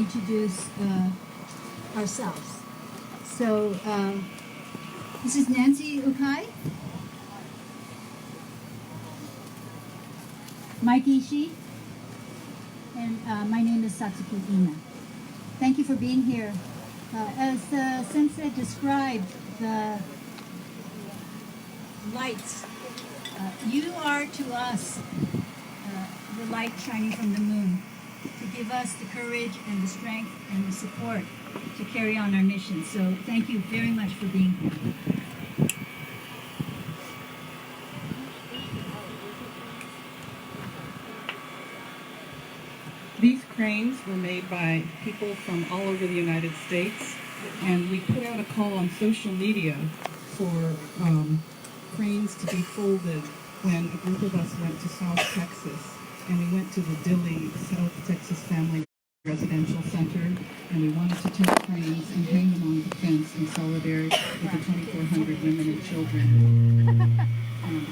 introduce ourselves. So this is Nancy Ukai, Mike Ishii, and my name is Satsuki Ina. Thank you for being here. As the sensei described, the lights, you are to us the light shining from the moon to give us the courage and the strength and the support to carry on our mission. So thank you very much for being here. These cranes were made by people from all over the United States, and we put out a call on social media for cranes to be folded when a group of us went to South Texas, and we went to the Dilley South Texas Family Residential Center, and we wanted to take cranes and hang them on the fence in solidarity with the 2,400 women and children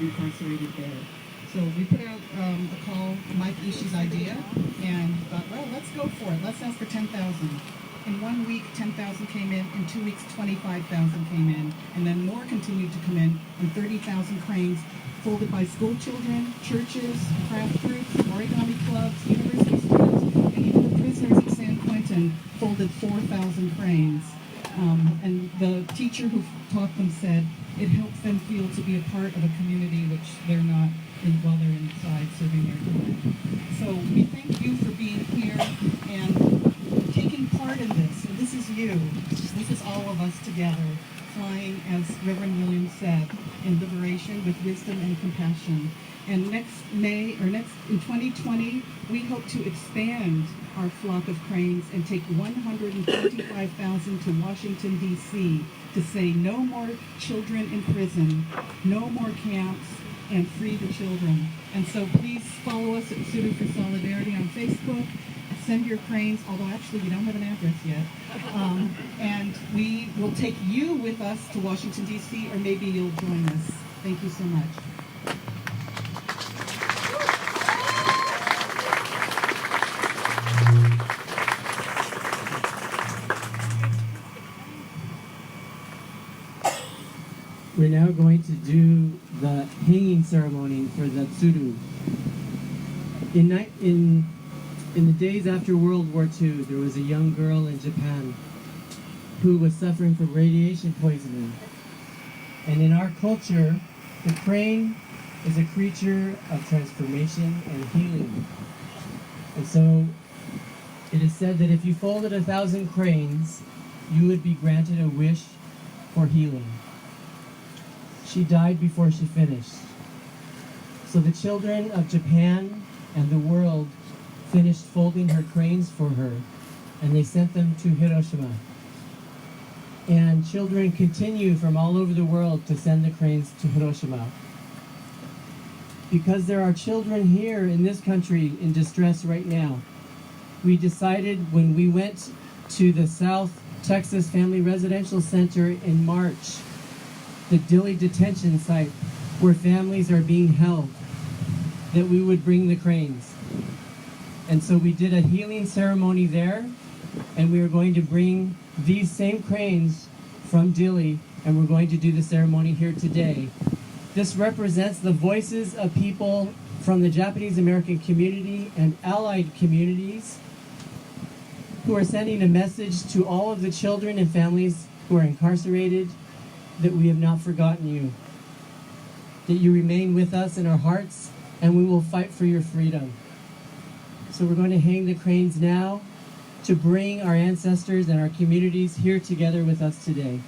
incarcerated there. So we put out the call, Mike Ishii's idea, and thought, well, let's go for it. Let's ask for 10,000. In 1 week, 10,000 came in. In 2 weeks, 25,000 came in. And then more continued to come in, and 30,000 cranes folded by school children, churches, craft groups, origami clubs, university students, and even the prisoners at San Quentin folded 4,000 cranes. And the teacher who taught them said it helps them feel to be a part of a community which they're not while they're inside serving their time. So we thank you for being here and taking part in this. And this is you. This is all of us together, flying, as Reverend Williams said, in liberation with wisdom and compassion. And next in 2020, we hope to expand our flock of cranes and take 125,000 to Washington, D.C. to say no more children in prison, no more camps, and free the children. And so please follow us at Tsuru for Solidarity on Facebook. Send your cranes, although actually we don't have an address yet. And we will take you with us to Washington, D.C., or maybe you'll join us. Thank you so much. We're now going to do the hanging ceremony for the Tsuru. In the days after World War II, there was a young girl in Japan who was suffering from radiation poisoning. And in our culture, the crane is a creature of transformation and healing. And so it is said that if you folded 1,000 cranes, you would be granted a wish for healing. She died before she finished. So the children of Japan and the world finished folding her cranes for her, and they sent them to Hiroshima. And children continue from all over the world to send the cranes to Hiroshima. Because there are children here in this country in distress right now, we decided when we went to the South Texas Family Residential Center in March, the Dilley detention site where families are being held, that we would bring the cranes. And so we did a healing ceremony there, and we are going to bring these same cranes from Dilley, and we're going to do the ceremony here today. This represents the voices of people from the Japanese American community and allied communities who are sending a message to all of the children and families who are incarcerated that we have not forgotten you, that you remain with us in our hearts, and we will fight for your freedom. So we're going to hang the cranes now to bring our ancestors and our communities here together with us today.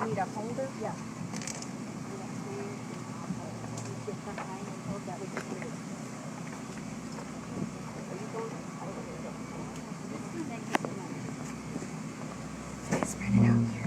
need a folder? Yeah. That would be great. Are you going? Thank you so much. Spread it out here.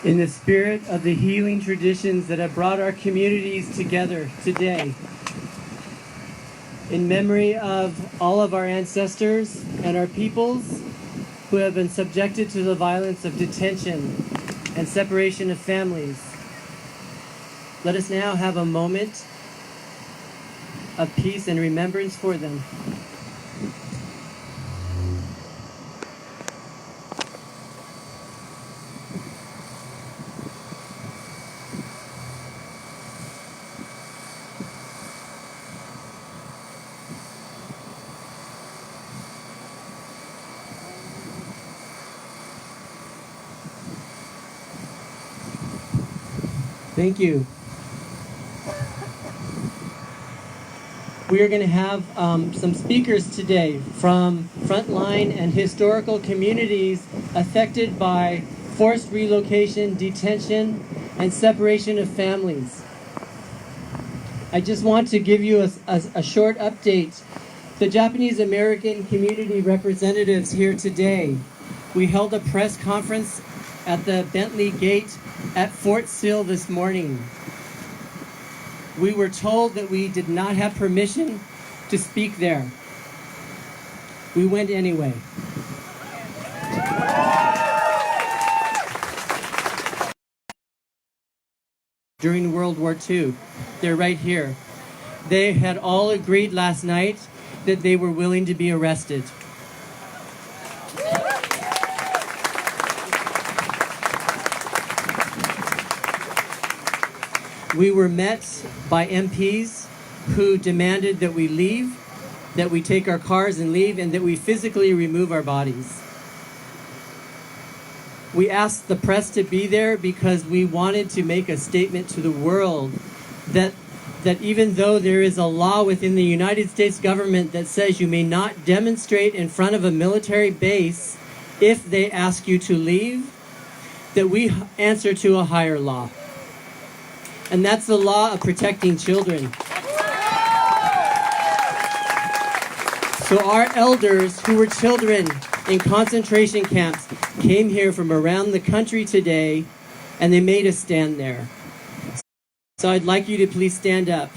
In the spirit of the healing traditions that have brought our communities together today, in memory of all of our ancestors and our peoples who have been subjected to the violence of detention and separation of families, let us now have a moment of peace and remembrance for them. Thank you. We are going to have some speakers today from frontline and historical communities affected by forced relocation, detention, and separation of families. I just want to give you a short update. The Japanese American community representatives here today, we held a press conference at the Bentley Gate at Fort Sill this morning. We were told that we did not have permission to speak there. We went anyway. During World War II, they're right here. They had all agreed last night that they were willing to be arrested. We were met by MPs who demanded that we leave, that we take our cars and leave, and that we physically remove our bodies. We asked the press to be there because we wanted to make a statement to the world that even though there is a law within the United States government that says you may not demonstrate in front of a military base if they ask you to leave, that we answer to a higher law. And that's the law of protecting children. So our elders who were children in concentration camps came here from around the country today, and they made us stand there. So I'd like you to please stand up.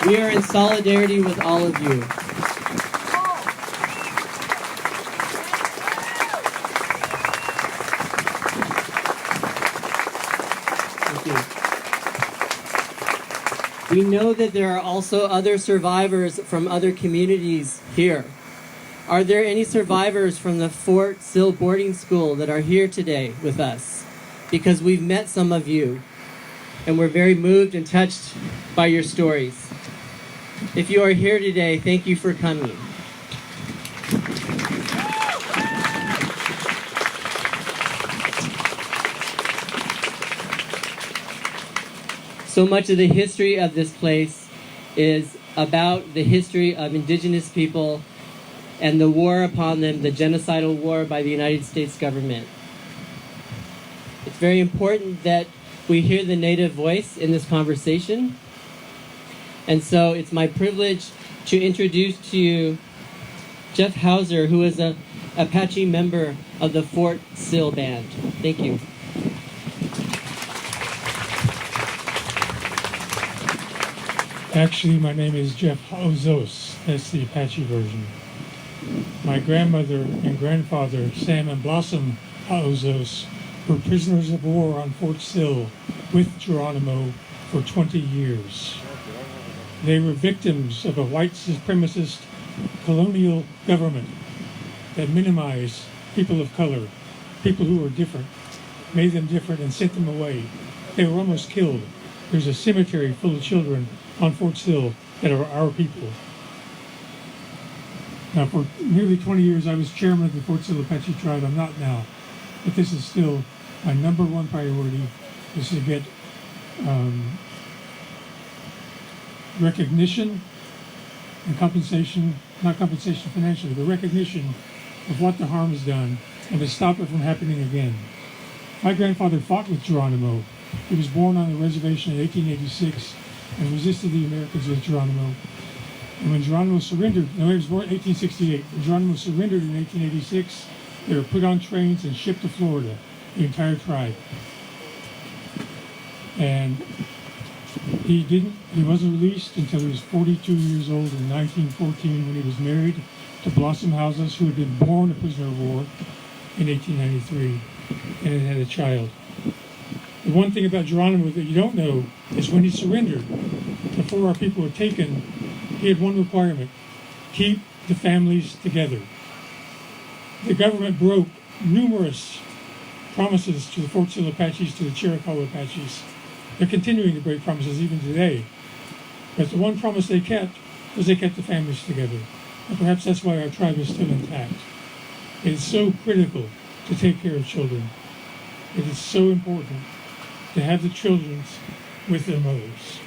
We are in solidarity with all of you. We know that there are also other survivors from other communities here. Are there any survivors from the Fort Sill boarding school that are here today with us? Because we've met some of you, and we're very moved and touched by your stories. If you are here today, thank you for coming. So much of the history of this place is about the history of indigenous people and the war upon them, the genocidal war by the United States government. It's very important that we hear the Native voice in this conversation. And so it's my privilege to introduce to you Jeff Hauser, who is an Apache member of the Fort Sill Band. Thank you. Actually, my name is Jeff Hauzos. That's the Apache version. My grandmother and grandfather, Sam and Blossom Hauzos, were prisoners of war on Fort Sill with Geronimo for 20 years. They were victims of a white supremacist colonial government that minimized people of color, people who were different, made them different and sent them away. They were almost killed. There's a cemetery full of children on Fort Sill that are our people. Now, for nearly 20 years, I was chairman of the Fort Sill Apache tribe. I'm not now, but this is still my number one priority, is to get recognition and compensation, not compensation financially, but recognition of what the harm has done and to stop it from happening again. My grandfather fought with Geronimo. He was born on the reservation in 1886 and resisted the Americans with Geronimo. And when Geronimo surrendered, no, he was born in 1868. When Geronimo surrendered in 1886, they were put on trains and shipped to Florida, the entire tribe. And he wasn't released until he was 42 years old in 1914 when he was married to Blossom Houses, who had been born a prisoner of war in 1893 and had a child. The one thing about Geronimo that you don't know is when he surrendered, before our people were taken, he had one requirement: keep the families together. The government broke numerous promises to the Fort Sill Apaches, to the Chiricahua Apaches. They're continuing to break promises even today. But the one promise they kept was they kept the families together. And perhaps that's why our tribe is still intact. It is so critical to take care of children. It is so important to have the children with their mothers.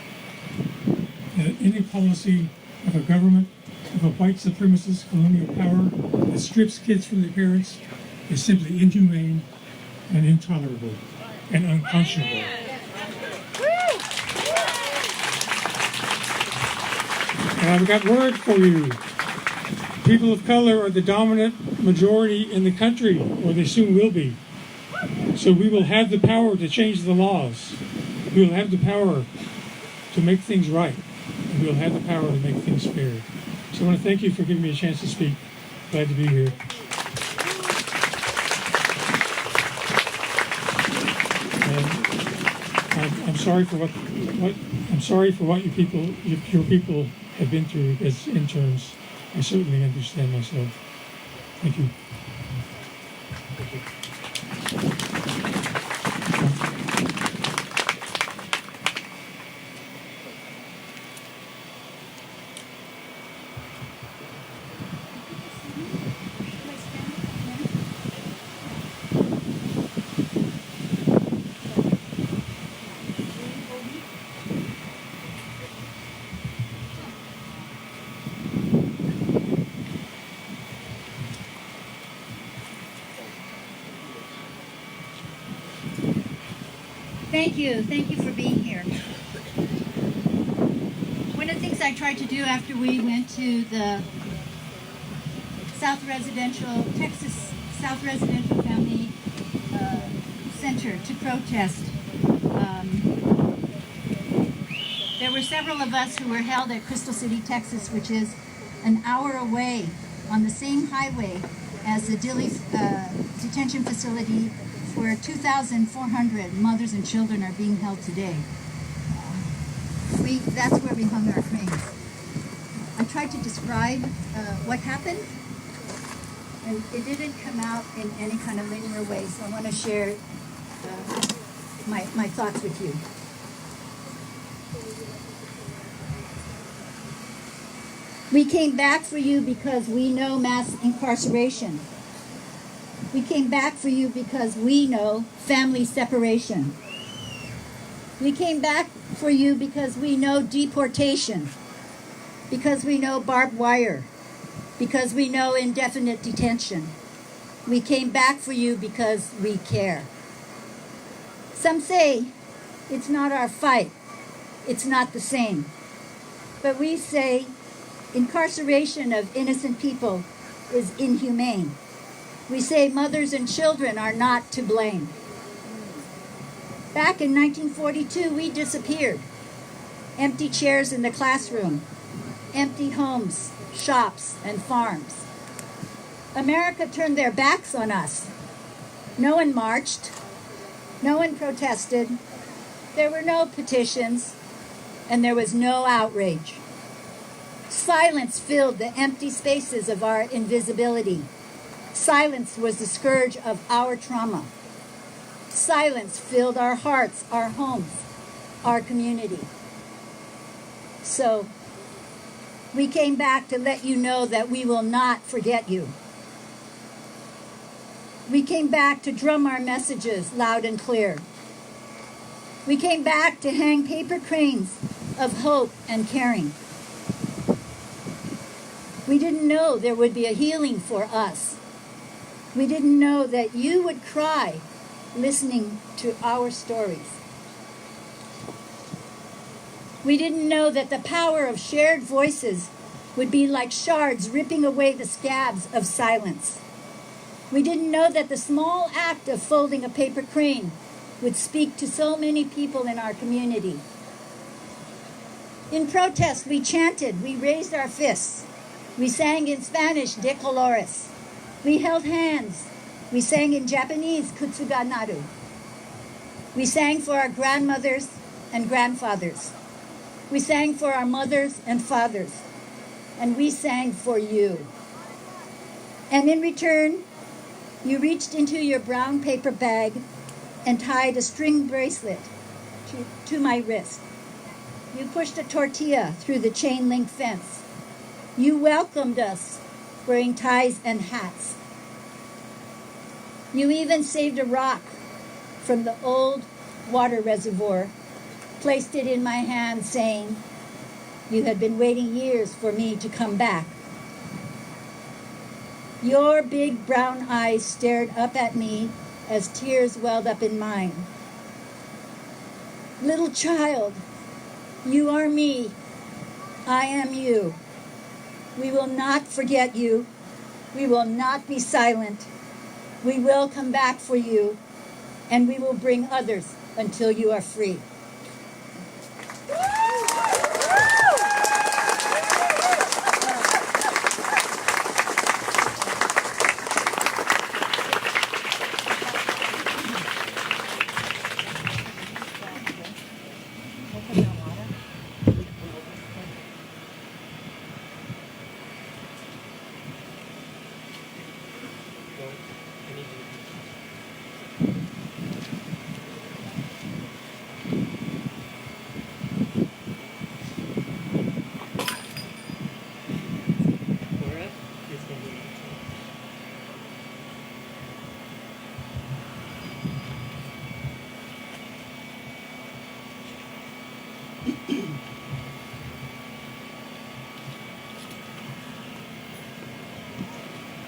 Any policy of a government, of a white supremacist colonial power that strips kids from their parents is simply inhumane and intolerable and unconscionable. And I've got word for you. People of color are the dominant majority in the country, or they soon will be. So we will have the power to change the laws. We will have the power to make things right. And we will have the power to make things fair. So I want to thank you for giving me a chance to speak. Glad to be here. And I'm sorry for what your people have been through as interns. I certainly understand myself. Thank you. Thank you. Thank you for being here. One of the things I tried to do after we went to the Texas South Residential Family Center to protest, there were several of us who were held at Crystal City, Texas, which is an hour away on the same highway as the Dilley detention facility where 2,400 mothers and children are being held today. That's where we hung our cranes. I tried to describe what happened, and it didn't come out in any kind of linear way, so I want to share my thoughts with you. We came back for you because we know mass incarceration. We came back for you because we know family separation. We came back for you because we know deportation, because we know barbed wire, because we know indefinite detention. We came back for you because we care. Some say it's not our fight, it's not the same. But we say incarceration of innocent people is inhumane. We say mothers and children are not to blame. Back in 1942, we disappeared. Empty chairs in the classroom, empty homes, shops, and farms. America turned their backs on us. No one marched. No one protested. There were no petitions, and there was no outrage. Silence filled the empty spaces of our invisibility. Silence was the scourge of our trauma. Silence filled our hearts, our homes, our community. So, we came back to let you know that we will not forget you. We came back to drum our messages loud and clear. We came back to hang paper cranes of hope and caring. We didn't know there would be a healing for us. We didn't know that you would cry listening to our stories. We didn't know that the power of shared voices would be like shards ripping away the scabs of silence. We didn't know that the small act of folding a paper crane would speak to so many people in our community. In protest, we chanted, we raised our fists. We sang in Spanish, De Colores. We held hands. We sang in Japanese, Kutsuga Naru. We sang for our grandmothers and grandfathers. We sang for our mothers and fathers. And we sang for you. And in return, you reached into your brown paper bag and tied a string bracelet to my wrist. You pushed a tortilla through the chain link fence. You welcomed us wearing ties and hats. You even saved a rock from the old water reservoir, placed it in my hand, saying, "You had been waiting years for me to come back." Your big brown eyes stared up at me as tears welled up in mine. Little child, you are me. I am you. We will not forget you. We will not be silent. We will come back for you, and we will bring others until you are free.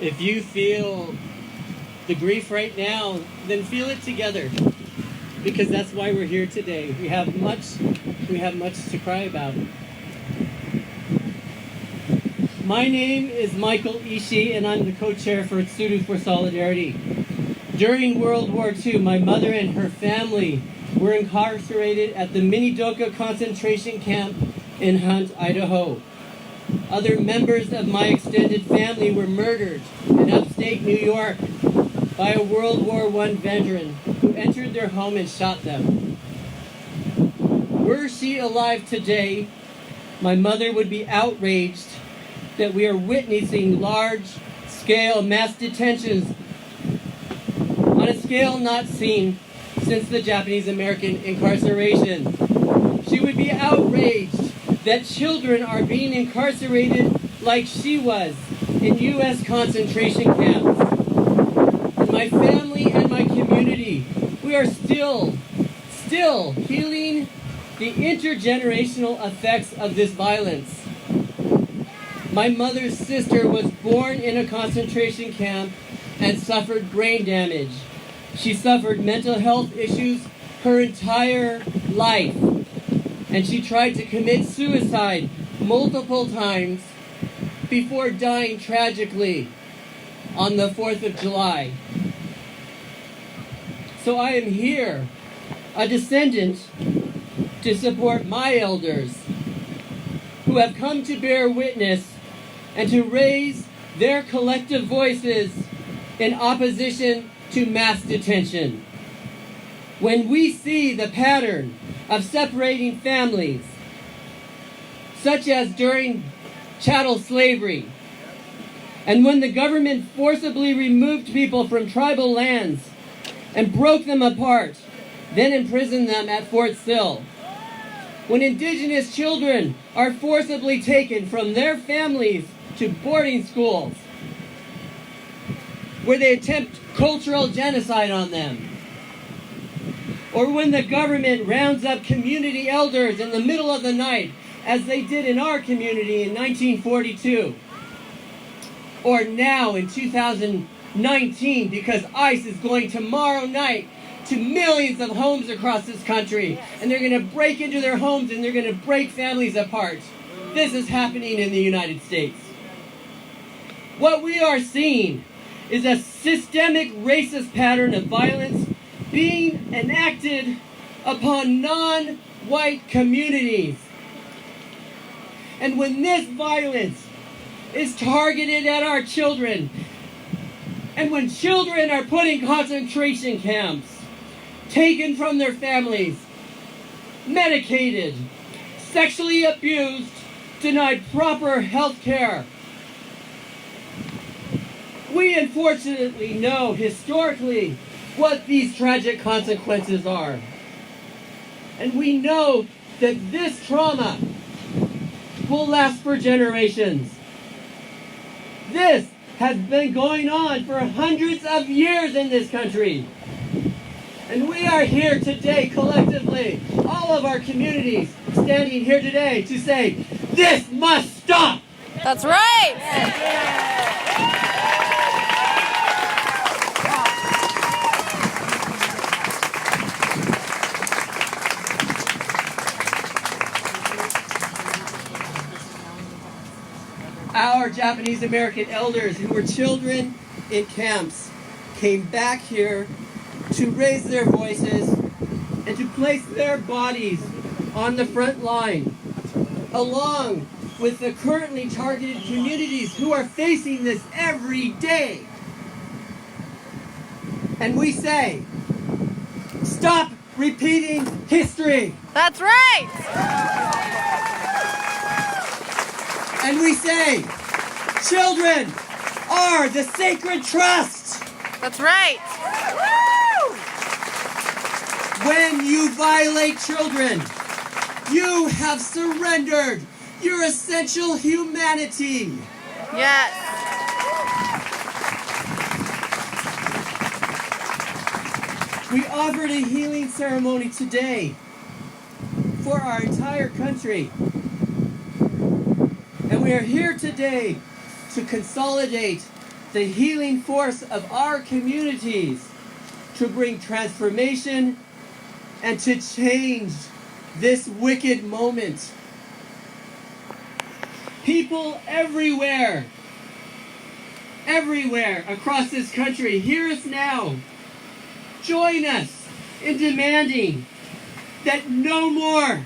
If you feel the grief right now, then feel it together, because that's why we're here today. We have much to cry about. My name is Michael Ishii, and I'm the co-chair for Tsuru for Solidarity. During World War II, my mother and her family were incarcerated at the Minidoka concentration camp in Hunt, Idaho. Other members of my extended family were murdered in upstate New York by a World War I veteran who entered their home and shot them. Were she alive today, my mother would be outraged that we are witnessing large-scale mass detentions on a scale not seen since the Japanese-American incarceration. She would be outraged that children are being incarcerated like she was in U.S. concentration camps. And my family and my community, we are still healing the intergenerational effects of this violence. My mother's sister was born in a concentration camp and suffered brain damage. She suffered mental health issues her entire life, and she tried to commit suicide multiple times before dying tragically on the 4th of July. So I am here, a descendant, to support my elders who have come to bear witness and to raise their collective voices in opposition to mass detention. When we see the pattern of separating families, such as during chattel slavery. And when the government forcibly removed people from tribal lands and broke them apart, then imprisoned them at Fort Sill. When indigenous children are forcibly taken from their families to boarding schools, where they attempt cultural genocide on them. Or when the government rounds up community elders in the middle of the night, as they did in our community in 1942. Or now in 2019, because ICE is going tomorrow night to millions of homes across this country, and they're going to break into their homes and they're going to break families apart. This is happening in the United States. What we are seeing is a systemic racist pattern of violence being enacted upon non-white communities. And when this violence is targeted at our children, and when children are put in concentration camps, taken from their families, medicated, sexually abused, denied proper health care, we unfortunately know historically what these tragic consequences are. And we know that this trauma will last for generations. This has been going on for hundreds of years in this country. And we are here today collectively, all of our communities standing here today to say, this must stop! That's right! Our Japanese American elders who were children in camps came back here to raise their voices and to place their bodies on the front line, along with the currently targeted communities who are facing this every day. And we say, stop repeating history. That's right! And we say, children are the sacred trust. That's right! When you violate children, you have surrendered your essential humanity. Yes! We offered a healing ceremony today for our entire country. And we are here today to consolidate the healing force of our communities to bring transformation and to change this wicked moment. People everywhere across this country, hear us now. Join us in demanding that no more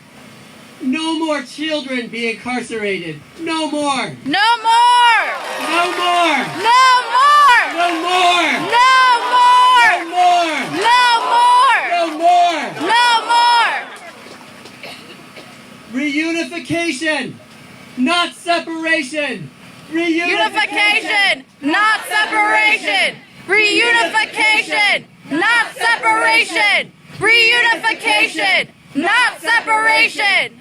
children be incarcerated. No more. No more! No more. No more! No more. No more! No more. No more! No more. No more! Reunification, not separation. Unification, not separation! Reunification, not separation! Reunification, not separation!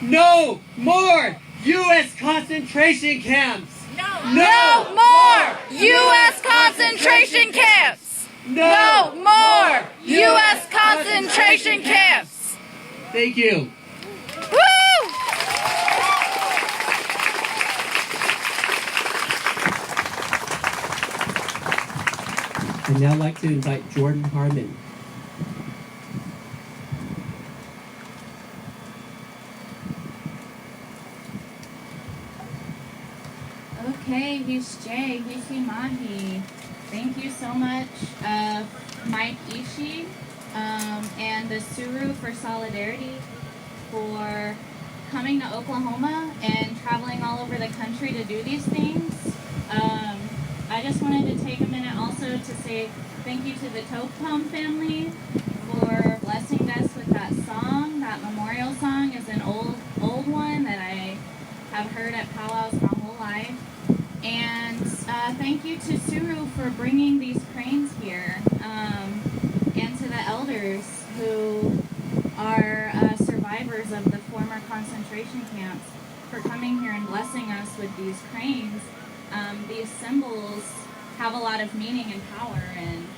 No more U.S. concentration camps. No more U.S. concentration camps! No more U.S. concentration camps! Thank you. Woo! I'd now like to invite Jordan Harmon. Okay, Hishje, Hishimahi. Thank you so much, Mike Ishii, and the Tsuru for Solidarity for coming to Oklahoma and traveling all over the country to do these things. I just wanted to take a minute also to say thank you to the Topum family for blessing us with that song. That memorial song is an old one that I have heard at powwows genocide. And thank you to Tsuru for bringing these cranes here, and to the elders who are survivors of the former concentration camps for coming here and blessing us with these cranes. These symbols have a lot of meaning and power, and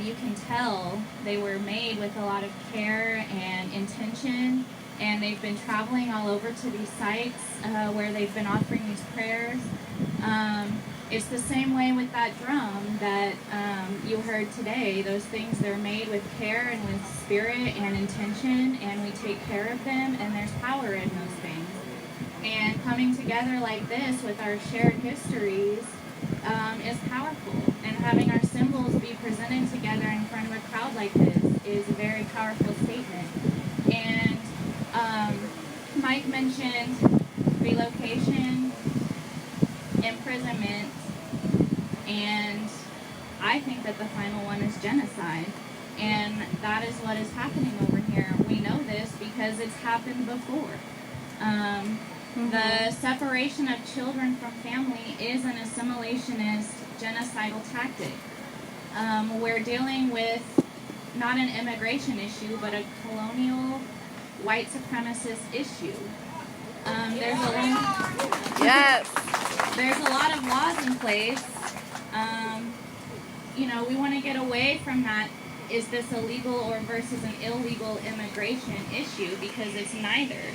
you can tell they were made with a lot of care and intention, and they've been traveling all over to these sites where they've been offering these prayers. It's the same way with that drum that you heard today. Those things, they're made with care and with spirit and intention, and we take care of them, and there's power in those things. And coming together like this with our shared histories is powerful. And having our symbols be presented together in front of a crowd like this is a very powerful statement. And Mike mentioned relocation, imprisonment, and I think that the final one is genocide. And that is what is happening over here. We know this because it's happened before. The separation of children from family is an assimilationist genocidal tactic. We're dealing with not an immigration issue, but a colonial white supremacist issue. There's a lot of laws in place. We want to get away from that. Is this illegal or versus an illegal immigration issue? Because it's neither.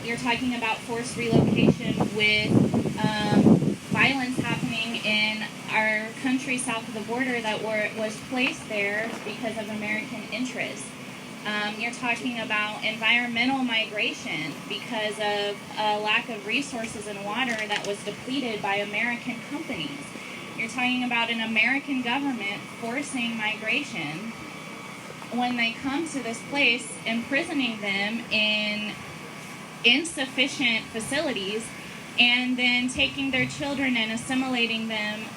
You're talking about forced relocation with violence happening in our country south of the border that was placed there because of American interest. You're talking about environmental migration because of a lack of resources and water that was depleted by American companies. You're talking about an American government forcing migration when they come to this place, imprisoning them in insufficient facilities, and then taking their children and assimilating them.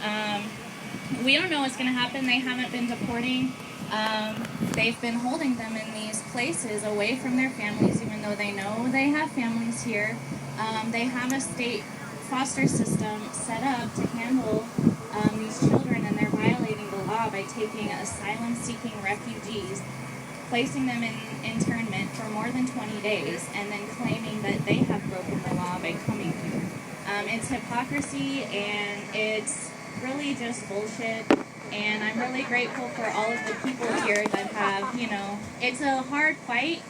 We don't know what's going to happen. They haven't been deporting. They've been holding them in these places away from their families, even though they know they have families here. They have a state foster system set up to handle these children, and they're violating the law by taking asylum-seeking refugees, placing them in internment for more than 20 days, and then claiming that they have broken the law by coming here. It's hypocrisy, and it's really just bullshit. And I'm really grateful for all of the people here that have, it's a hard fight,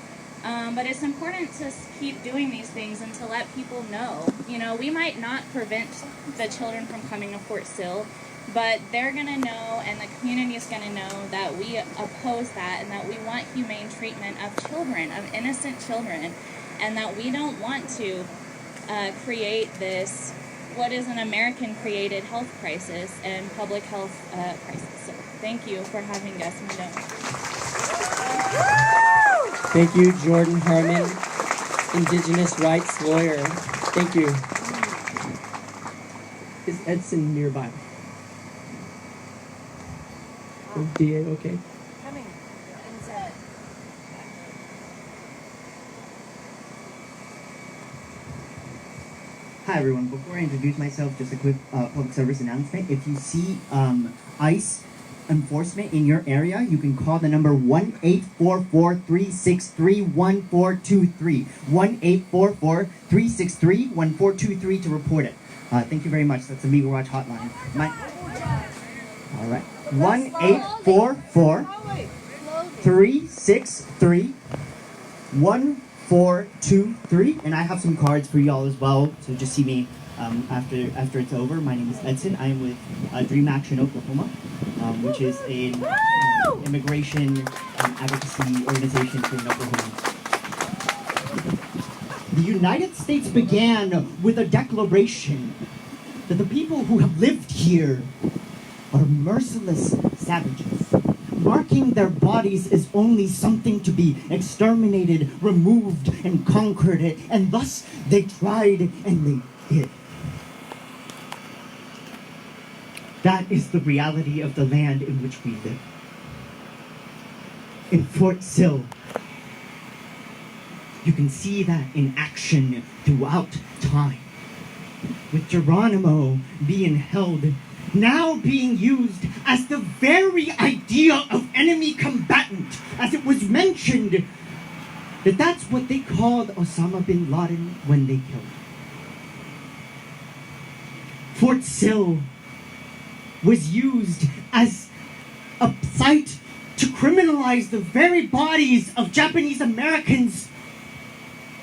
but it's important to keep doing these things and to let people know. We might not prevent the children from coming to Fort Sill, but they're going to know, and the community is going to know, that we oppose that, and that we want humane treatment of children, of innocent children, and that we don't want to create this, what is an American-created health crisis and public health crisis. So thank you for having us. Thank you, Jordan Herman, Indigenous rights lawyer. Thank you. Is Edson nearby? Oh, DA, okay. Coming. Inside. Hi everyone, before I introduce myself, just a quick public service announcement. If you see ICE enforcement in your area, you can call the number 1-844-363-1423. 1-844-363-1423 to report it. Thank you very much. That's the Legal Watch hotline. All right. 1-844-363-1423. And I have some cards for y'all as well, so just see me after it's over. My name is Edson. I am with Dream Action Oklahoma, which is an immigration advocacy organization here in Oklahoma. The United States began with a declaration that the people who have lived here are merciless savages, marking their bodies as only something to be exterminated, removed, and conquered, and thus they tried and they did. That is the reality of the land in which we live. In Fort Sill, you can see that in action throughout time. with Geronimo being held, now being used as the very idea of enemy combatant, as it was mentioned that that's what they called Osama bin Laden when they killed him. Fort Sill was used as a site to criminalize the very bodies of Japanese Americans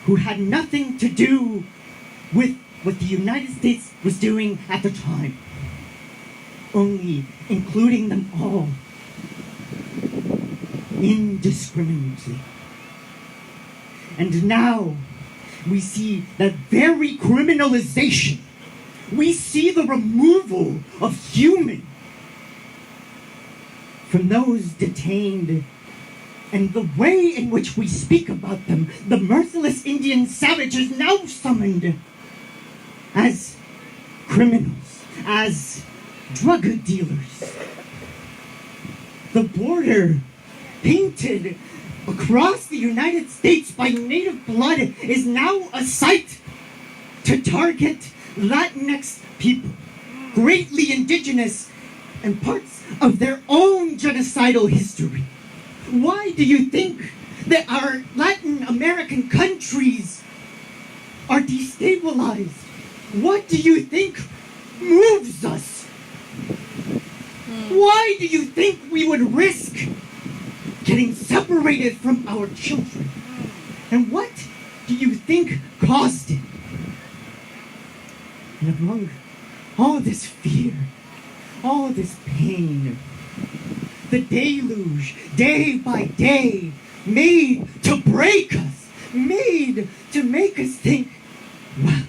who had nothing to do with what the United States was doing at the time, only including them all indiscriminately. And now we see that very criminalization. We see the removal of human from those detained, and the way in which we speak about them, the merciless Indian savages now summoned as criminals, as drug dealers. The border painted across the United States by native blood is now a site to target Latinx people, greatly indigenous, and parts of their own genocidal history. Why do you think that our Latin American countries are destabilized? What do you think moves us? Why do you think we would risk getting separated from our children? And what do you think caused it? And among all this fear, all this pain, the deluge, day by day, made to break us, made to make us think, well,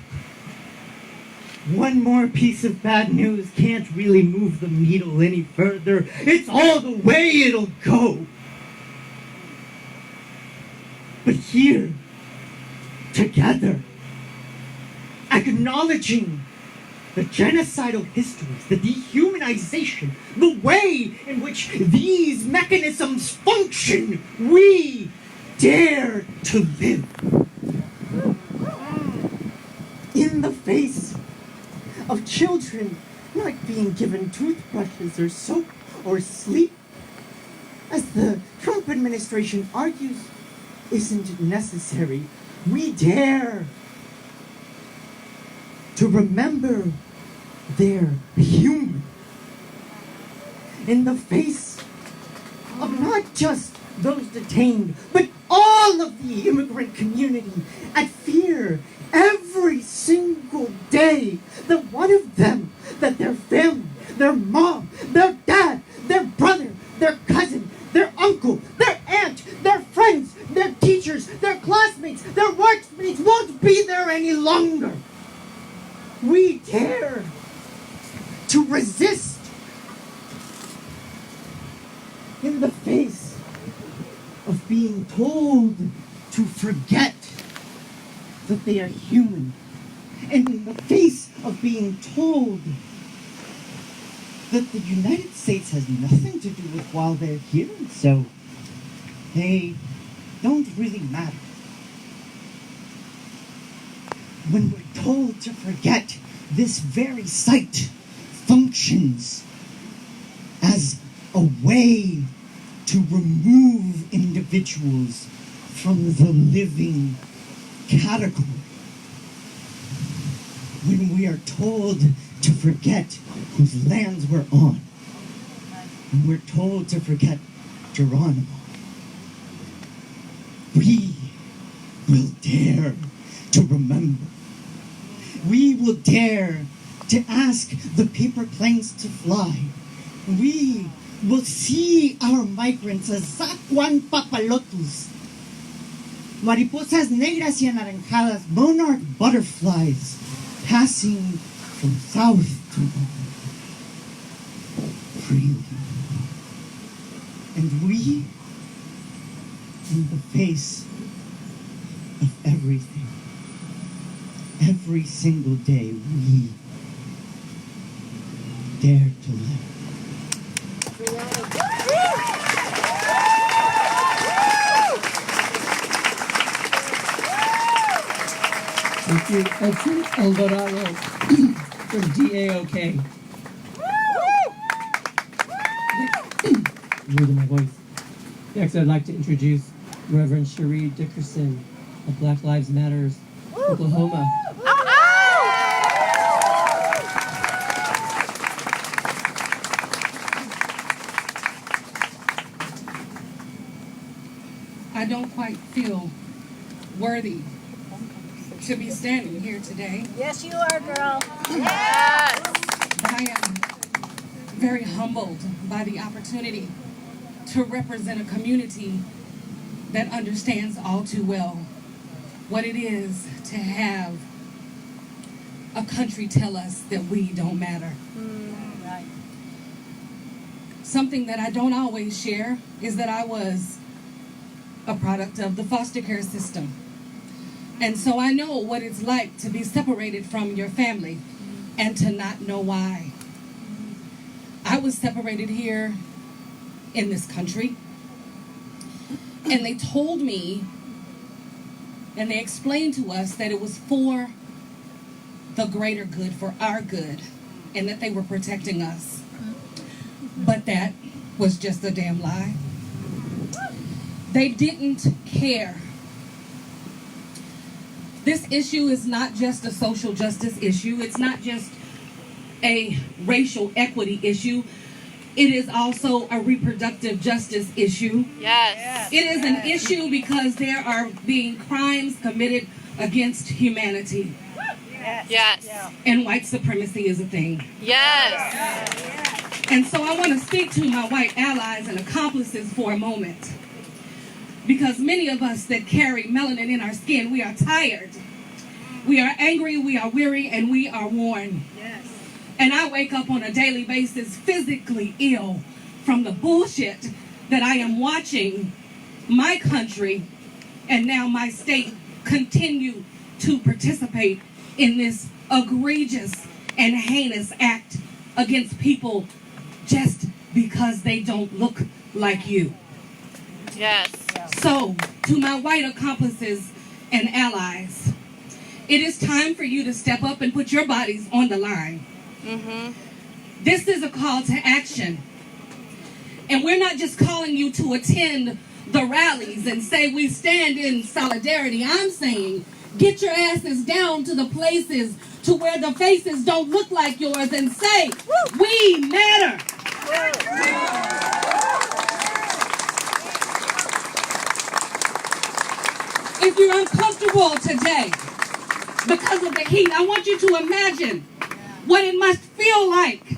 one more piece of bad news can't really move the needle any further. It's all the way it'll go. But here, together, acknowledging the genocidal histories, the dehumanization, the way in which these mechanisms function, we dare to live. In the face of children not being given toothbrushes or soap or sleep, as the Trump administration argues isn't necessary, we dare to remember they're human. In the face of not just those detained, but all of the immigrant community at fear every single day that one of them, that their family, their mom, their dad, their brother, their cousin, their uncle, their aunt, their friends, their teachers, their classmates, their workmates won't be there any longer. We dare to resist in the face of being told to forget that they are human, and in the face of being told that the United States has nothing to do with while they're here, so they don't really matter. When we're told to forget, this very site functions as a way to remove individuals from the living category. When we are told to forget whose lands we're on, and we're told to forget Geronimo, we will dare to remember. We will dare to ask the paper planes to fly. We will see our migrants as zacuan papalotus, mariposas negras y anaranjadas, monarch butterflies passing from south to north freely. And we, in the face of everything, every single day, we dare to live. Thank you. Edson Alvarado from DAOK. Losing my voice. Next, I'd like to introduce Reverend Cherie Dickerson of Black Lives Matters, Oklahoma. I don't quite feel worthy to be standing here today. Yes, you are, girl. But I am very humbled by the opportunity to represent a community that understands all too well what it is to have a country tell us that we don't matter. Right. Something that I don't always share is that I was a product of the foster care system. And so I know what it's like to be separated from your family and to not know why. I was separated here in this country, and they told me and they explained to us that it was for the greater good, for our good, and that they were protecting us. But that was just a damn lie. They didn't care. This issue is not just a social justice issue. It's not just a racial equity issue. It is also a reproductive justice issue. Yes. It is an issue because there are being crimes committed against humanity. Yes. And white supremacy is a thing. Yes. And so I want to speak to my white allies and accomplices for a moment. Because many of us that carry melanin in our skin, we are tired. We are angry, we are weary, and we are worn. Yes. And I wake up on a daily basis physically ill from the bullshit that I am watching my country and now my state continue to participate in this egregious and heinous act against people just because they don't look like you. Yes. So, to my white accomplices and allies, it is time for you to step up and put your bodies on the line. This is a call to action. And we're not just calling you to attend the rallies and say we stand in solidarity. I'm saying get your asses down to the places to where the faces don't look like yours and say, we matter. If you're uncomfortable today because of the heat, I want you to imagine what it must feel like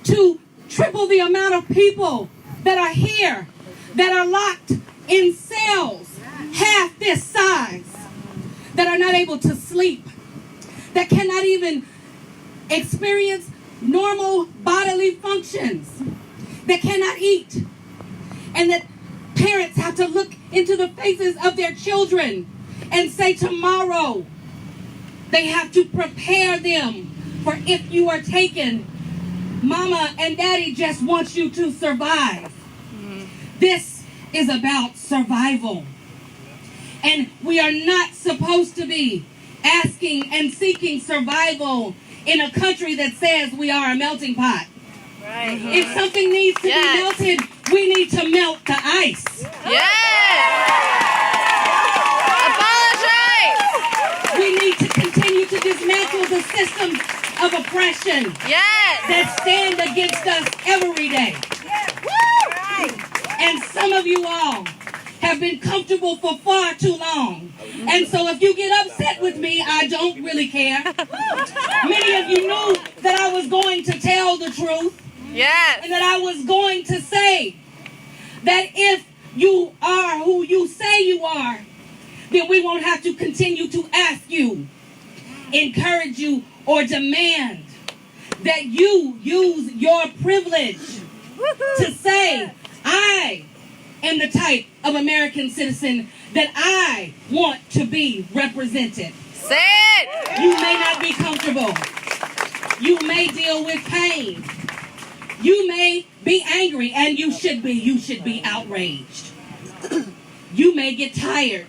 to triple the amount of people that are here, that are locked in cells half this size, that are not able to sleep, that cannot even experience normal bodily functions, that cannot eat, and that parents have to look into the faces of their children and say tomorrow they have to prepare them for if you are taken. Mama and daddy just want you to survive. This is about survival. And we are not supposed to be asking and seeking survival in a country that says we are a melting pot. Right. If something needs to be melted, we need to melt the ice. Yes. We need to continue to dismantle the systems of oppression that stand against us every day. And some of you all have been comfortable for far too long. And so if you get upset with me, I don't really care. Many of you knew that I was going to tell the truth. Yes. And that I was going to say that if you are who you say you are, then we won't have to continue to ask you, encourage you, or demand that you use your privilege to say, I am the type of American citizen that I want to be represented. Say it. You may not be comfortable. You may deal with pain. You may be angry, and you should be. You should be outraged. You may get tired.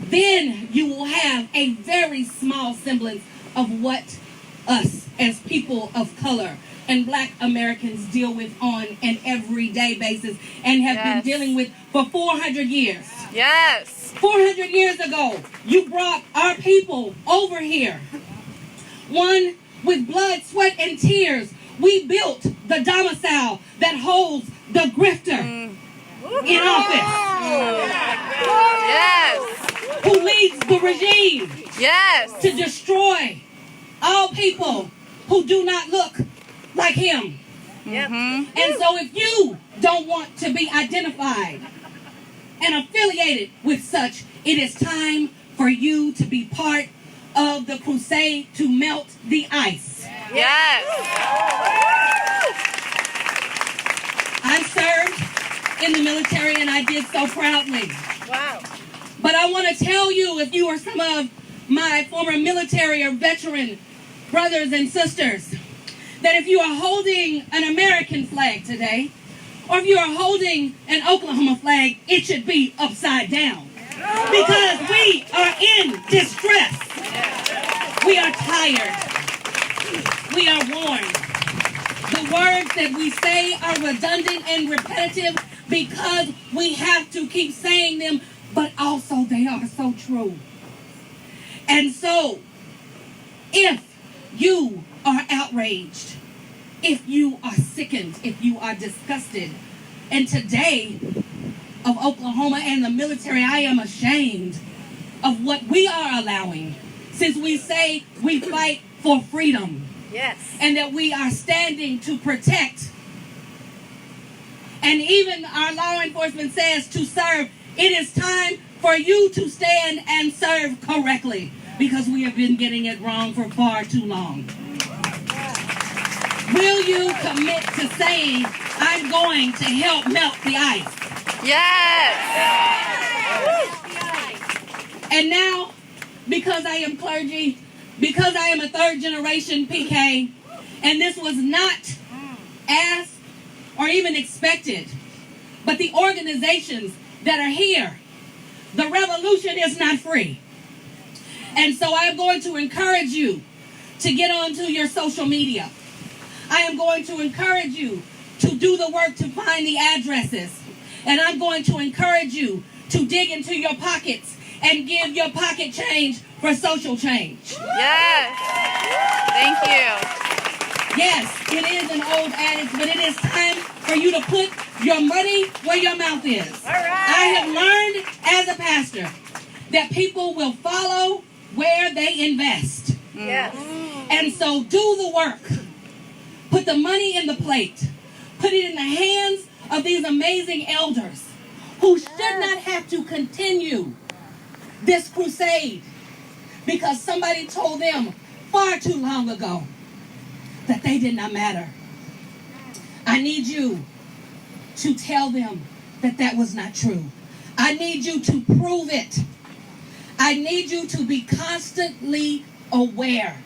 then you will have a very small semblance of what us as people of color and Black Americans deal with on an everyday basis and have been dealing with for 400 years. Yes. 400 years ago, you brought our people over here. One, with blood, sweat, and tears, we built the domicile that holds the grifter in office. Yes. Who leads the regime Yes. to destroy all people who do not look like him. And so if you don't want to be identified and affiliated with such, it is time for you to be part of the crusade to melt the ice. Yes. I served in the military and I did so proudly. Wow. But I want to tell you, if you are some of my former military or veteran brothers and sisters, that if you are holding an American flag today, or if you are holding an Oklahoma flag, it should be upside down. Because we are in distress. We are tired. We are worn. The words that we say are redundant and repetitive because we have to keep saying them, but also they are so true. And so, if you are outraged, if you are sickened, if you are disgusted, and today of Oklahoma and the military, I am ashamed of what we are allowing, since we say we fight for freedom. Yes. And that we are standing to protect. And even our law enforcement says to serve. It is time for you to stand and serve correctly, because we have been getting it wrong for far too long. Will you commit to saying, I'm going to help melt the ice? Yes. And now, because I am clergy, because I am a third generation PK, and this was not asked or even expected, but the organizations that are here, the revolution is not free. And so I'm going to encourage you to get onto your social media. I am going to encourage you to do the work to find the addresses. And I'm going to encourage you to dig into your pockets and give your pocket change for social change. Yes. Thank you. Yes, it is an old adage, but it is time for you to put your money where your mouth is. All right. I have learned as a pastor that people will follow where they invest. Yes. And so do the work. Put the money in the plate. Put it in the hands of these amazing elders who should not have to continue this crusade because somebody told them far too long ago that they did not matter. I need you to tell them that that was not true. I need you to prove it. I need you to be constantly aware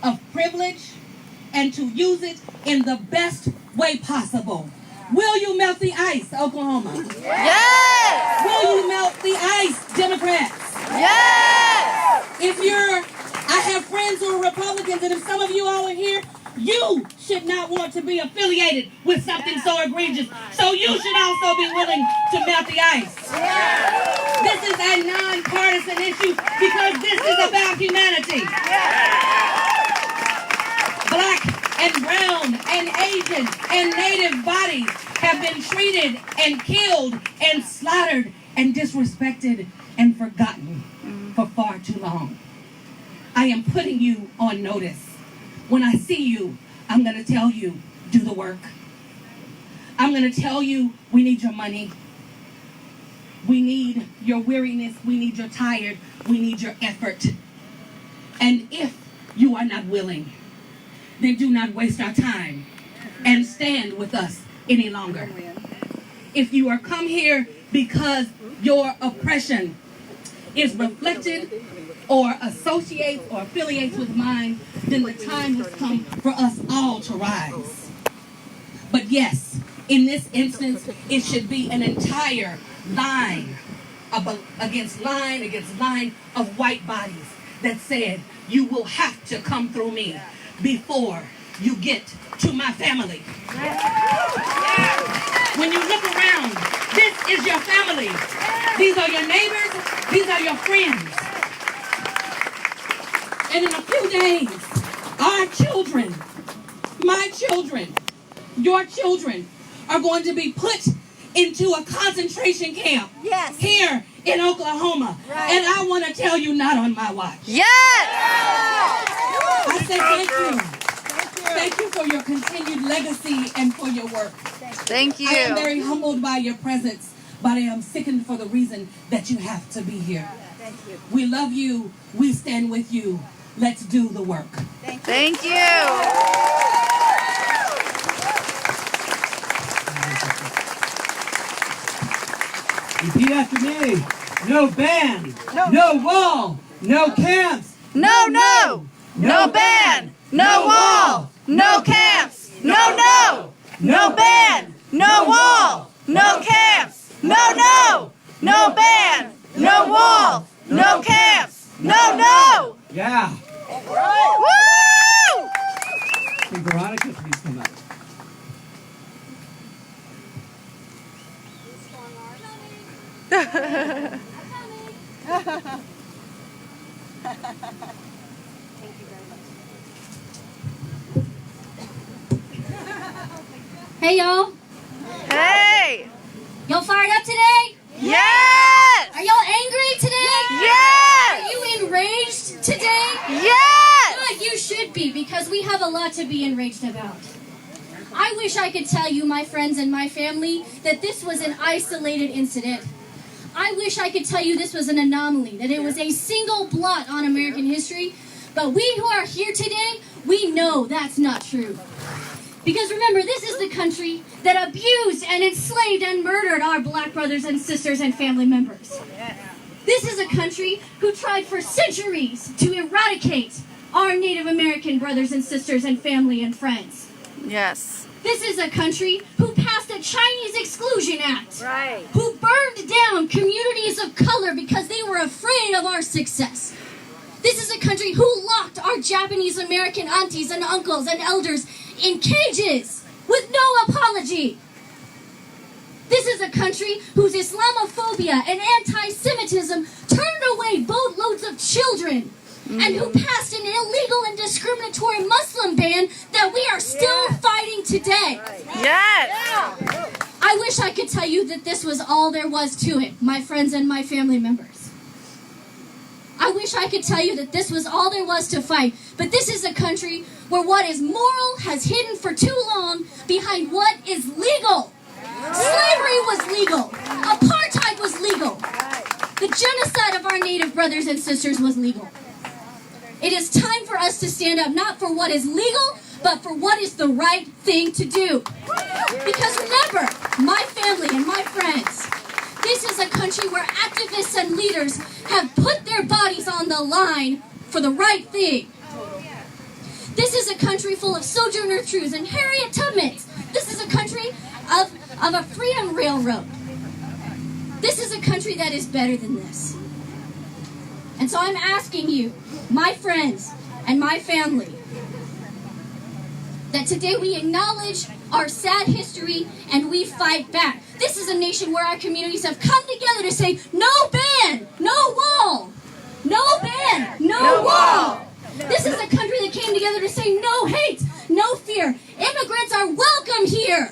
of privilege and to use it in the best way possible. Will you melt the ice, Oklahoma? Yes. Will you melt the ice, Democrats? Yes. I have friends who are Republicans, and if some of you all are here, you should not want to be affiliated with something so egregious. So you should also be willing to melt the ice. This is a nonpartisan issue because this is about humanity. Black and brown and Asian and Native bodies have been treated and killed and slaughtered and disrespected and forgotten for far too long. I am putting you on notice. When I see you, I'm going to tell you, do the work. I'm going to tell you, we need your money. We need your weariness. We need your tired. We need your effort. And if you are not willing, then do not waste our time and stand with us any longer. If you are come here because your oppression is reflected or associates or affiliates with mine, then the time has come for us all to rise. But yes, in this instance, it should be an entire line against line of white bodies that said, you will have to come through me before you get to my family. When you look around, this is your family. These are your neighbors. These are your friends. And in a few days, our children, my children, your children are going to be put into a concentration camp here in Oklahoma. And I want to tell you, not on my watch. Yes! I say thank you. Thank you for your continued legacy and for your work. Thank you. I am very humbled by your presence, but I am sickened for the reason that you have to be here. We love you. We stand with you. Let's do the work. Thank you. Repeat after me. No ban. No wall. No camps. No, no. No ban. No wall. No camps. No, no. No ban. No wall. No camps. No, no. No ban. No wall. No camps. No, no. Yeah. Woo! Can Veronica please come up? Hey, y'all. Hey! Y'all fired up today? Yes! Are y'all angry today? Yes! Are you enraged today? Yes! Good, you should be, because we have a lot to be enraged about. I wish I could tell you, my friends and my family, that this was an isolated incident. I wish I could tell you this was an anomaly, that it was a single blot on American history, but we who are here today, we know that's not true. Because remember, this is the country that abused and enslaved and murdered our black brothers and sisters and family members. This is a country who tried for centuries to eradicate our Native American brothers and sisters and family and friends. Yes. This is a country who passed a Chinese Exclusion Act. Right. Who burned down communities of color because they were afraid of our success. This is a country who locked our Japanese American aunties and uncles and elders in cages with no apology. This is a country whose Islamophobia and anti-Semitism turned away boatloads of children, and who passed an illegal and discriminatory Muslim ban that we are still fighting today. Yes! I wish I could tell you that this was all there was to it, my friends and my family members. I wish I could tell you that this was all there was to fight, but this is a country where what is moral has hidden for too long behind what is legal. Slavery was legal. Apartheid was legal. The genocide of our Native brothers and sisters was legal. It is time for us to stand up, not for what is legal, but for what is the right thing to do. Because remember, my family and my friends, this is a country where activists and leaders have put their bodies on the line for the right thing. This is a country full of Sojourner Truths and Harriet Tubmans. This is a country of a freedom railroad. This is a country that is better than this. And so I'm asking you, my friends and my family, that today we acknowledge our sad history and we fight back. This is a nation where our communities have come together to say, no ban, no wall. No ban, no wall. This is a country that came together to say no hate, no fear. Immigrants are welcome here.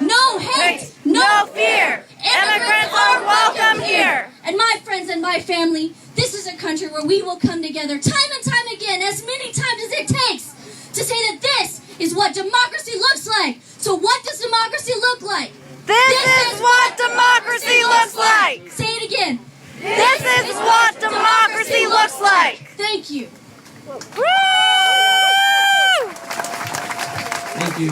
No hate, no fear. Immigrants are welcome here. And my friends and my family, this is a country where we will come together time and time again, as many times as it takes, to say that this is what democracy looks like. So what does democracy look like? This is what democracy looks like. Say it again. This is what democracy looks like. Thank you. Woo! Thank you.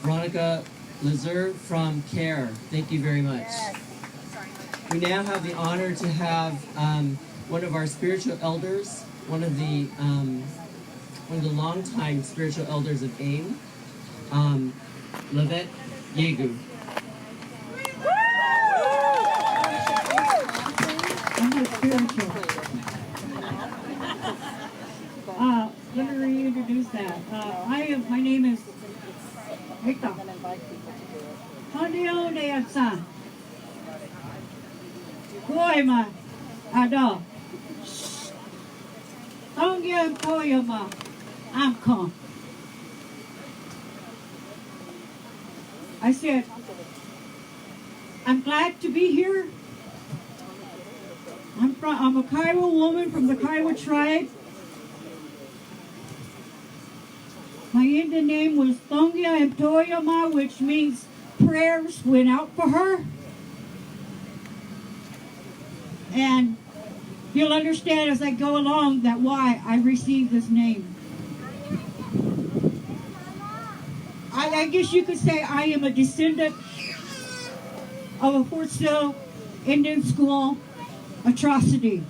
Veronica Lazur from CARE. Thank you very much. We now have the honor to have one of our spiritual elders, one of the longtime spiritual elders of AIM, Lavette Yegu. I'm not spiritual. Let me reintroduce that. My name is Hector. Handio de Atsan. Koima Ado. Tongya Koyama. Amkon. I said, I'm glad to be here. I'm a Kiowa woman from the Kiowa tribe. My Indian name was Thongya Mtoyama, which means prayers went out for her. And you'll understand as I go along that why I received this name. I guess you could say I am a descendant of a Fort Sill Indian school atrocity.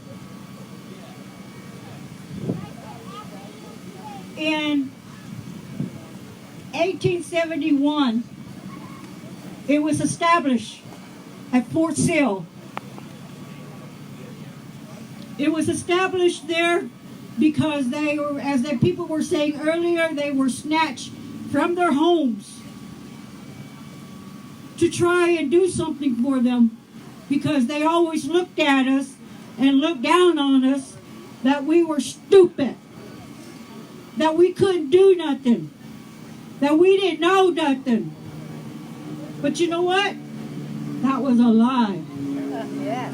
In 1871, it was established at Fort Sill. It was established there because they were, as the people were saying earlier, they were snatched from their homes to try and do something for them, because they always looked at us and looked down on us that we were stupid, that we couldn't do nothing, that we didn't know nothing. But you know what? That was a lie. Yes.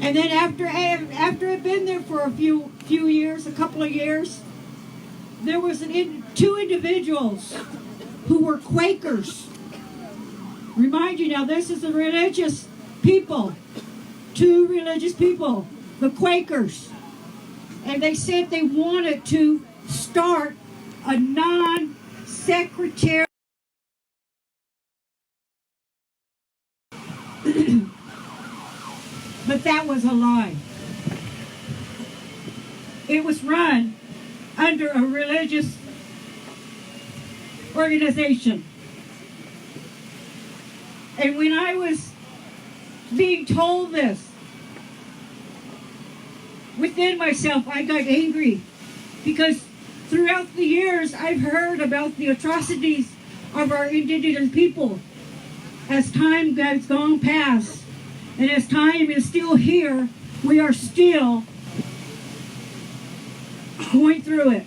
And then after I'd been there for a few years, a couple of years, there was two individuals who were Quakers. Remind you now, this is a religious people. Two religious people, the Quakers. And they said they wanted to start a non-secretary. But that was a lie. It was run under a religious organization. And when I was being told this, within myself I got angry, because throughout the years I've heard about the atrocities of our indigenous people. As time has gone past, and as time is still here, we are still going through it.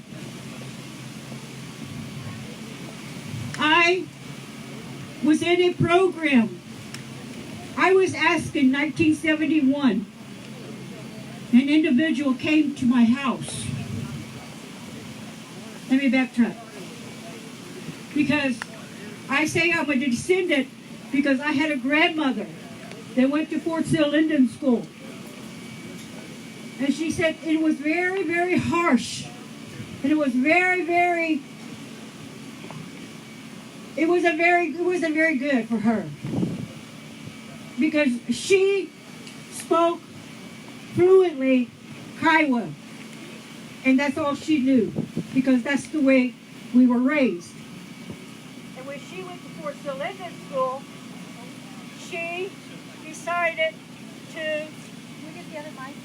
I was in a program. I was asked in 1971. An individual came to my house. Let me backtrack. Because I say I'm a descendant because I had a grandmother that went to Fort Sill Indian School. And she said it was very, very harsh. And it wasn't very good for her. Because she spoke fluently Kiowa. And that's all she knew. Because that's the way we were raised. And when she went to Fort Sill Indian School, she decided to... Can we get the other mic?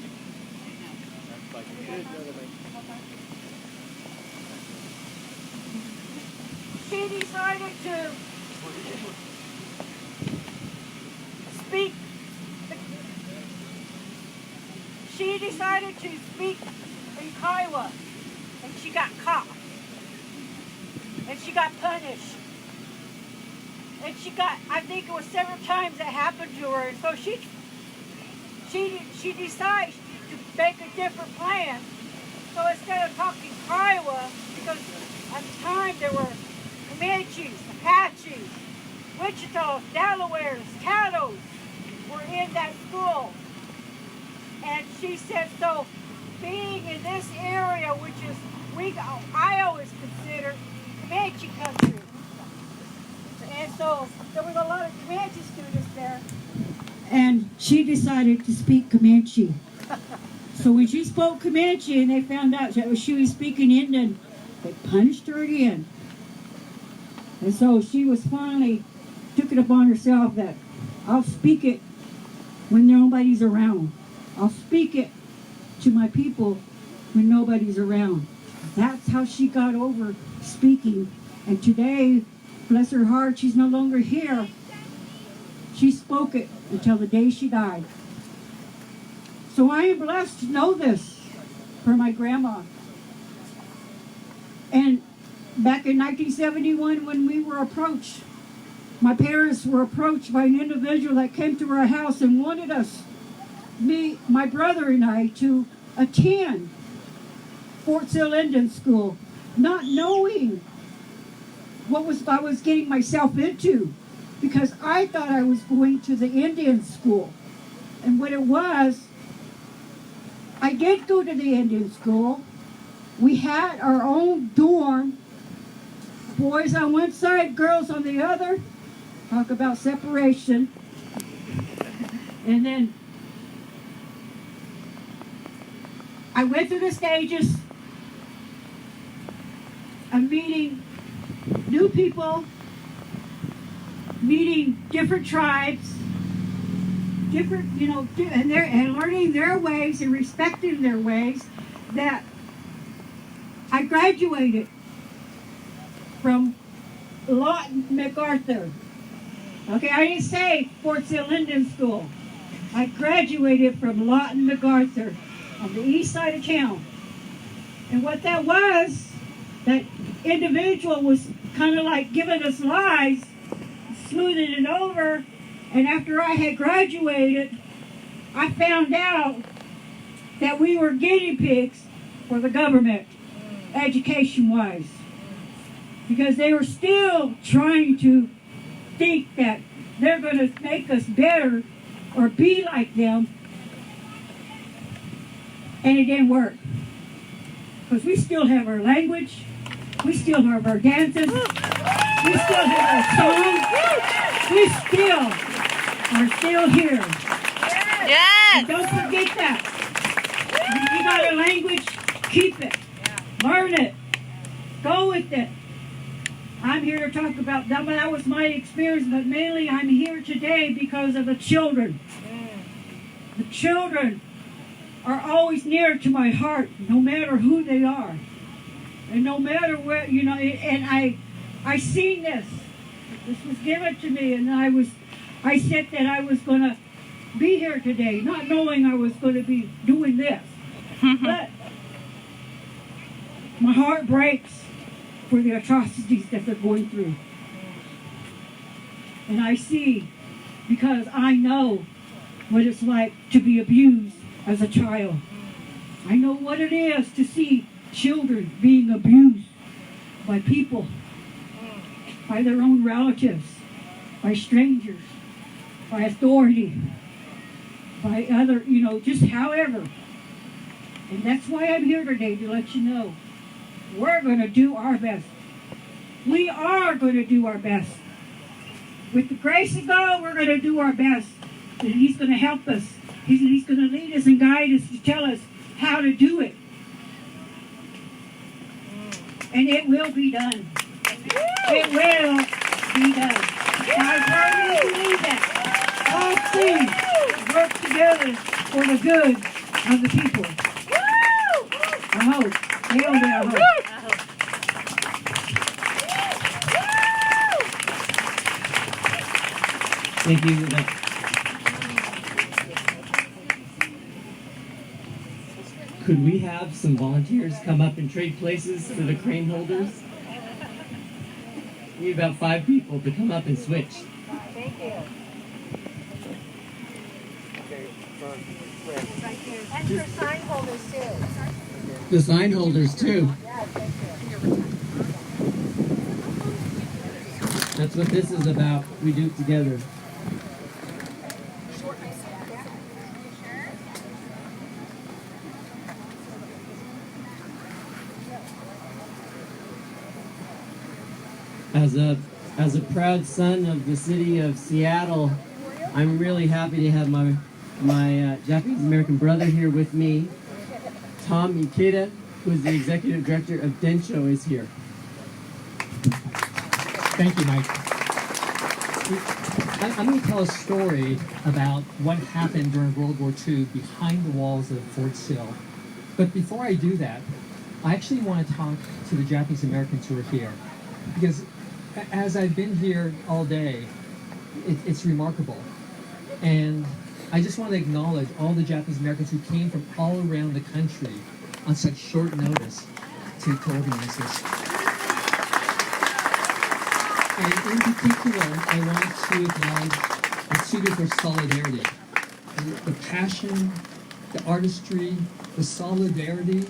She decided to speak. She decided to speak in Kiowa, and she got caught, and she got punished, and she got, I think it was several times that happened to her, and so she decided to make a different plan. So instead of talking Kiowa, because at the time there were Comanches, Apaches, Wichitas, Delawares, Caddos were in that school. And she said, so being in this area, which is, I always consider Comanche country. And so there was a lot of Comanche students there. And she decided to speak Comanche. So when she spoke Comanche and they found out that she was speaking Indian, they punished her again. And so she was finally took it upon herself that I'll speak it when nobody's around. I'll speak it to my people when nobody's around. That's how she got over speaking. And today, bless her heart, she's no longer here. She spoke it until the day she died. So I am blessed to know this for my grandma. And back in 1971, when we were approached, my parents were approached by an individual that came to our house and wanted us, me, my brother and I, to attend Fort Sill Indian School, not knowing what I was getting myself into, because I thought I was going to the Indian school. And what it was, I did go to the Indian school. We had our own dorm, boys on one side, girls on the other. Talk about separation. And then I went through the stages of meeting new people, meeting different tribes, different, and learning their ways and respecting their ways. That I graduated from Lawton MacArthur. Okay, I didn't say Fort Sill Indian School. I graduated from Lawton MacArthur on the east side of town. And what that was, that individual was kind of like giving us lies, smoothing it over. And after I had graduated, I found out that we were guinea pigs for the government, education-wise. Because they were still trying to think that they're going to make us better or be like them. And it didn't work. Because we still have our language. We still have our dances. We still have our songs. We still are still here. Yes! And don't forget that. If you got a language, keep it. Learn it. Go with it. I'm here to talk about that. That was my experience, but mainly I'm here today because of the children. The children are always near to my heart, no matter who they are. And no matter where, and I seen this. This was given to me, and I said that I was going to be here today, not knowing I was going to be doing this. But my heart breaks for the atrocities that they're going through. And I see, because I know what it's like to be abused as a child. I know what it is to see children being abused by people, by their own relatives, by strangers, by authority, by other, just however. And that's why I'm here today, to let you know we're going to do our best. We are going to do our best. With the grace of God, we're going to do our best. And He's going to help us. He's going to lead us and guide us to tell us how to do it. And it will be done. It will be done. I firmly believe that all things work together for the good of the people. I hope. I hope. Thank you. Could we have some volunteers come up and trade places for the crane holders? We need about 5 people to come up and switch. Thank you. And for sign holders too. The sign holders too. Yeah, thank you. That's what this is about. We do it together. As a proud son of the city of Seattle, I'm really happy to have my Japanese American brother here with me. Tom Ikeda, who is the executive director of Densho, is here. Thank you, Mike. I'm going to tell a story about what happened during World War II behind the walls of Fort Sill. But before I do that, I actually want to talk to the Japanese Americans who are here. Because as I've been here all day, it's remarkable. And I just want to acknowledge all the Japanese Americans who came from all around the country on such short notice to organize this. And in particular, I want to acknowledge the Tsuru for solidarity. The passion, the artistry, the solidarity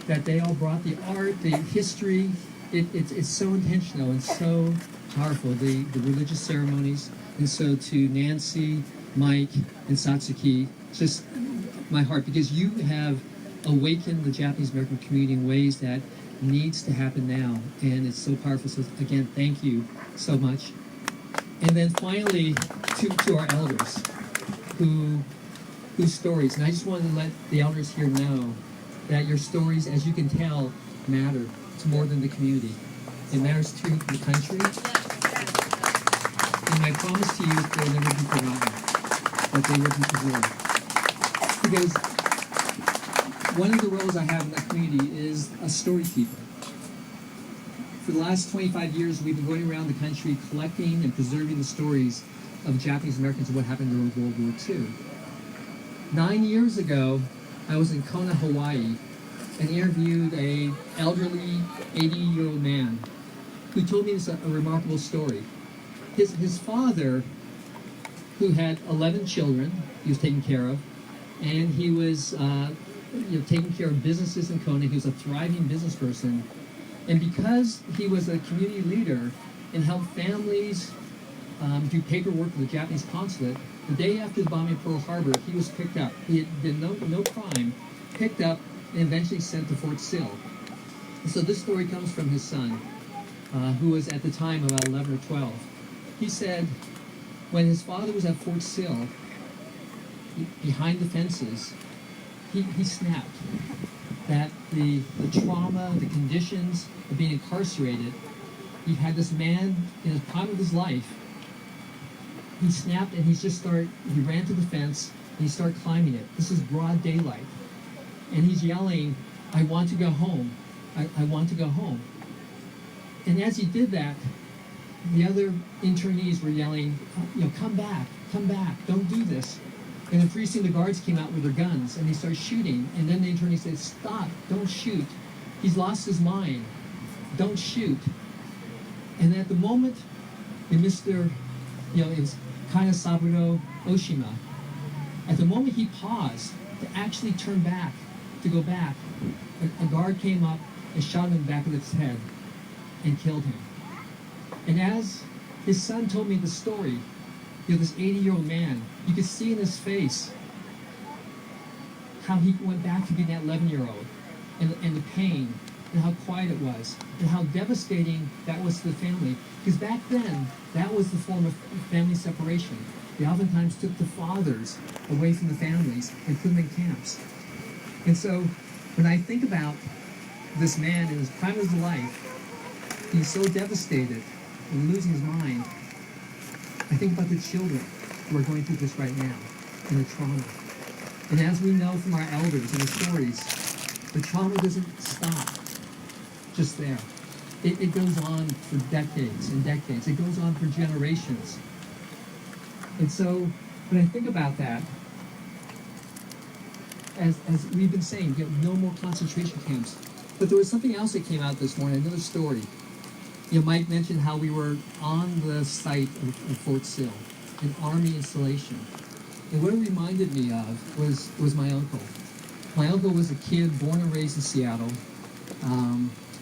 that they all brought, the art, the history, it's so intentional and so powerful, the religious ceremonies. And so to Nancy, Mike, and Satsuki, just my heart, because you have awakened the Japanese American community in ways that needs to happen now, and it's so powerful. So again, thank you so much. And then finally, to our elders, whose stories, and I just wanted to let the elders here know that your stories, as you can tell, matter to more than the community. It matters to the country. And my promise to you is they'll never be forgotten, but they will be preserved. Because one of the roles I have in that community is a story keeper. For the last 25 years, we've been going around the country collecting and preserving the stories of Japanese Americans and what happened during World War II. 9 years ago, I was in Kona, Hawaii, and interviewed an elderly 80-year-old man who told me this a remarkable story. His father, who had 11 children, he was taking care of, and he was taking care of businesses in Kona. He was a thriving business person. And because he was a community leader and helped families do paperwork for the Japanese consulate, the day after the bombing of Pearl Harbor, he was picked up. He had done no crime, picked up, and eventually sent to Fort Sill. And so this story comes from his son, who was at the time about 11 or 12. He said when his father was at Fort Sill, behind the fences, he snapped that the trauma, the conditions of being incarcerated, he had this man in the prime of his life. He snapped and he ran to the fence and he started climbing it. This is broad daylight. And he's yelling, "I want to go home. I want to go home." And as he did that, the other internees were yelling, "Come back, don't do this." And then pretty soon the guards came out with their guns and they started shooting. And then the internee said, "Stop, don't shoot. He's lost his mind. Don't shoot." And at the moment, Mr. It was Kana Saburo Oshima. At the moment he paused to actually turn back, to go back, a guard came up and shot him in the back of his head and killed him. And as his son told me the story, this 80-year-old man, you could see in his face how he went back to being that 11-year-old and the pain and how quiet it was and how devastating that was to the family. Because back then, that was the form of family separation. They oftentimes took the fathers away from the families and put them in camps. And so when I think about this man in his prime of his life, he's so devastated and losing his mind, I think about the children who are going through this right now and the trauma. And as we know from our elders and the stories, the trauma doesn't stop just there. It goes on for decades and decades. It goes on for generations. And so when I think about that, as we've been saying, no more concentration camps. But there was something else that came out this morning, another story. Mike mentioned how we were on the site of Fort Sill, an Army installation. And what it reminded me of was my uncle. My uncle was a kid born and raised in Seattle.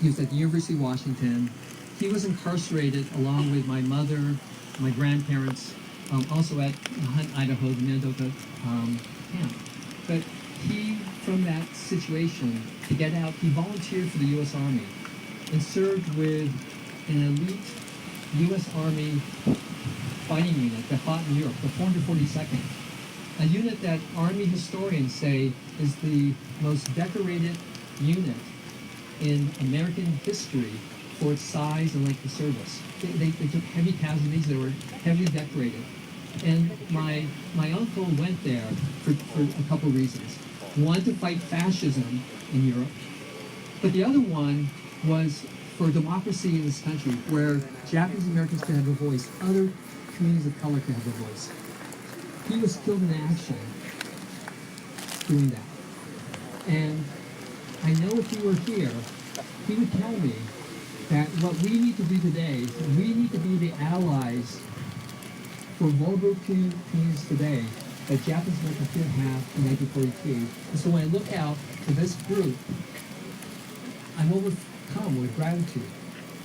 He was at the University of Washington. He was incarcerated along with my mother, my grandparents, also at Hunt, Idaho, the Mendota camp. But he, from that situation, to get out, he volunteered for the U.S. Army and served with an elite U.S. Army fighting unit that fought in Europe, the 442nd. A unit that Army historians say is the most decorated unit in American history for its size and length of service. They took heavy casualties. They were heavily decorated. And my uncle went there for a couple reasons. One, to fight fascism in Europe, but the other one was for democracy in this country, where Japanese Americans could have a voice, other communities of color could have a voice. He was killed in action doing that. And I know if he were here, he would tell me that what we need to do today is we need to be the allies for vulnerable communities today that Japanese Americans didn't have in 1942. And so when I look out to this group, I'm overcome with gratitude,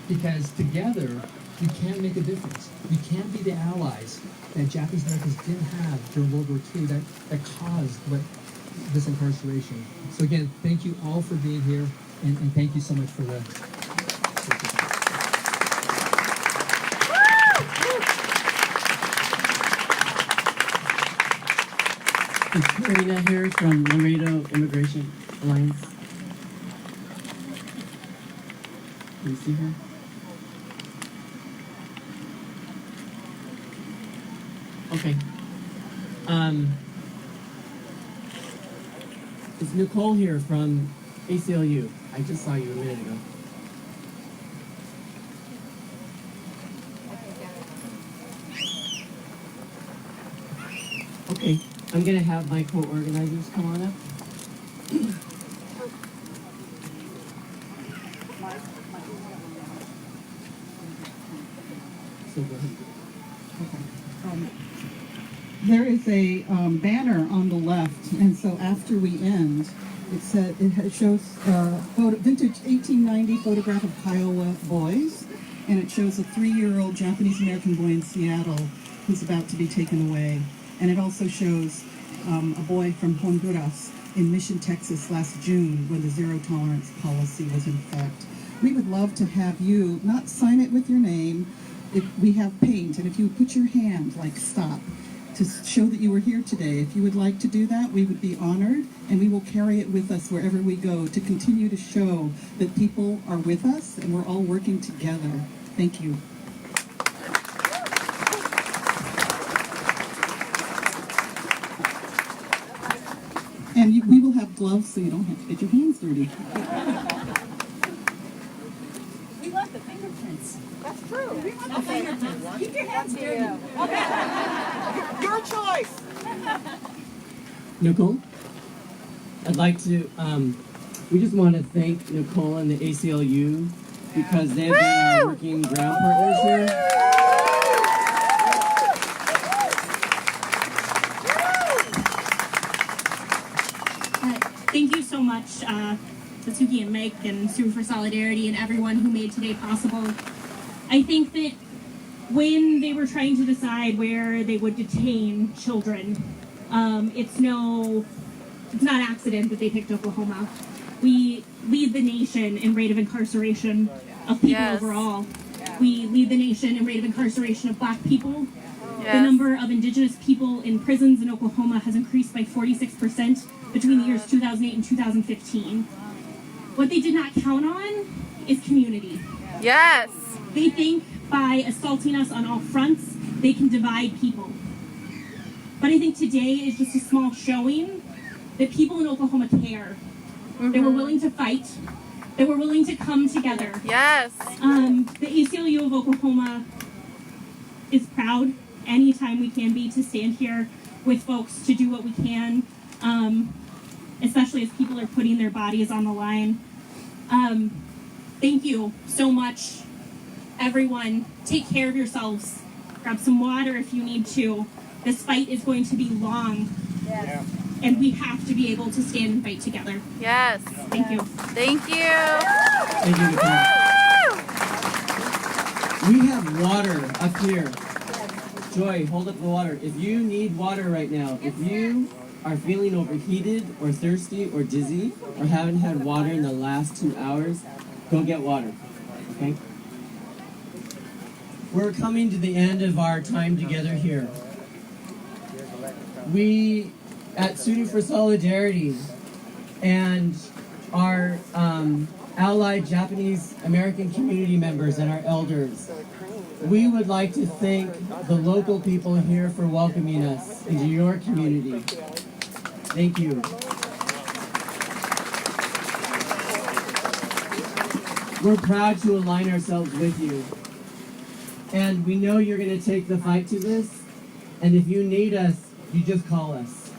because together we can make a difference. We can be the allies that Japanese Americans didn't have during World War II that caused this incarceration. So again, thank you all for being here, and thank you so much for the... Is Karina here from Laredo Immigration Alliance? Can you see her? Okay. Is Nicole here from ACLU? I just saw you a minute ago. Okay, I'm gonna have my co-organizers come on up. So go ahead. There is a banner on the left, and so after we end, it shows vintage 1890 photograph of Kiowa boys, and it shows a 3-year-old Japanese American boy in Seattle who's about to be taken away, and it also shows a boy from Honduras in Mission, Texas last June when the zero tolerance policy was in effect. We would love to have you not sign it with your name. We have paint, and if you would put your hand like stop to show that you were here today. If you would like to do that, we would be honored, and we will carry it with us wherever we go to continue to show that people are with us and we're all working together. Thank you. And we will have gloves so you don't have to get your hands dirty. We love the fingerprints. That's true. We want the fingerprints. Keep your hands dirty. Your choice. Nicole, I'd like to, we just want to thank Nicole and the ACLU because they've been our working ground partners here. Thank you so much, Tatsuki and Mike and Tsuru for Solidarity and everyone who made today possible. I think that when they were trying to decide where they would detain children, it's not accident that they picked Oklahoma. We lead the nation in rate of incarceration of people overall. We lead the nation in rate of incarceration of Black people. The number of indigenous people in prisons in Oklahoma has increased by 46% between the years 2008 and 2015. What they did not count on is community. Yes. They think by assaulting us on all fronts, they can divide people. But I think today is just a small showing that people in Oklahoma care. They were willing to fight. They were willing to come together. Yes. The ACLU of Oklahoma is proud anytime we can be to stand here with folks to do what we can, especially as people are putting their bodies on the line. Thank you so much, everyone. Take care of yourselves. Grab some water if you need to. This fight is going to be long. Yes. And we have to be able to stand and fight together. Yes. Thank you. Thank you. Thank you, Nicole. We have water up here. Joy, hold up the water. If you need water right now, if you are feeling overheated or thirsty or dizzy or haven't had water in the last 2 hours, go get water, okay? We're coming to the end of our time together here. We at Tsuru for Solidarity and our allied Japanese American community members and our elders, we would like to thank the local people here for welcoming us into your community. Thank you. We're proud to align ourselves with you. And we know you're going to take the fight to this. And if you need us, you just call us.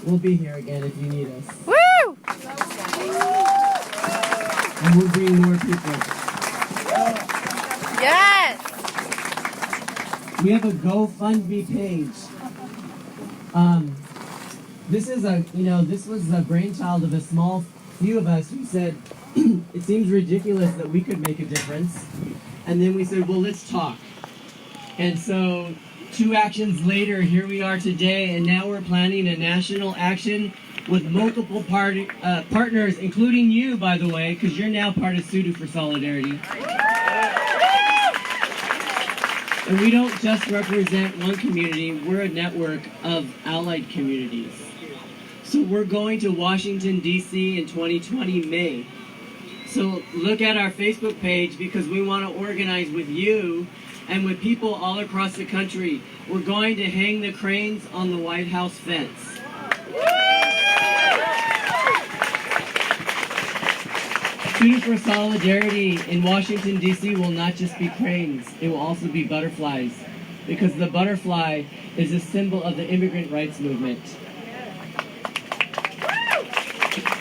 We'll be here again if you need us. Woo! And we'll bring more people. Yes! We have a GoFundMe page. This was the brainchild of a small few of us who said, it seems ridiculous that we could make a difference. And then we said, well, let's talk. And so 2 actions later, here we are today, and now we're planning a national action with multiple partners, including you, by the way, because you're now part of Tsuru for Solidarity. And we don't just represent one community, we're a network of allied communities. So we're going to Washington, D.C. in 2020 May. So look at our Facebook page because we want to organize with you and with people all across the country. We're going to hang the cranes on the White House fence. Tsuru for Solidarity in Washington, D.C. will not just be cranes, it will also be butterflies, because the butterfly is a symbol of the immigrant rights movement.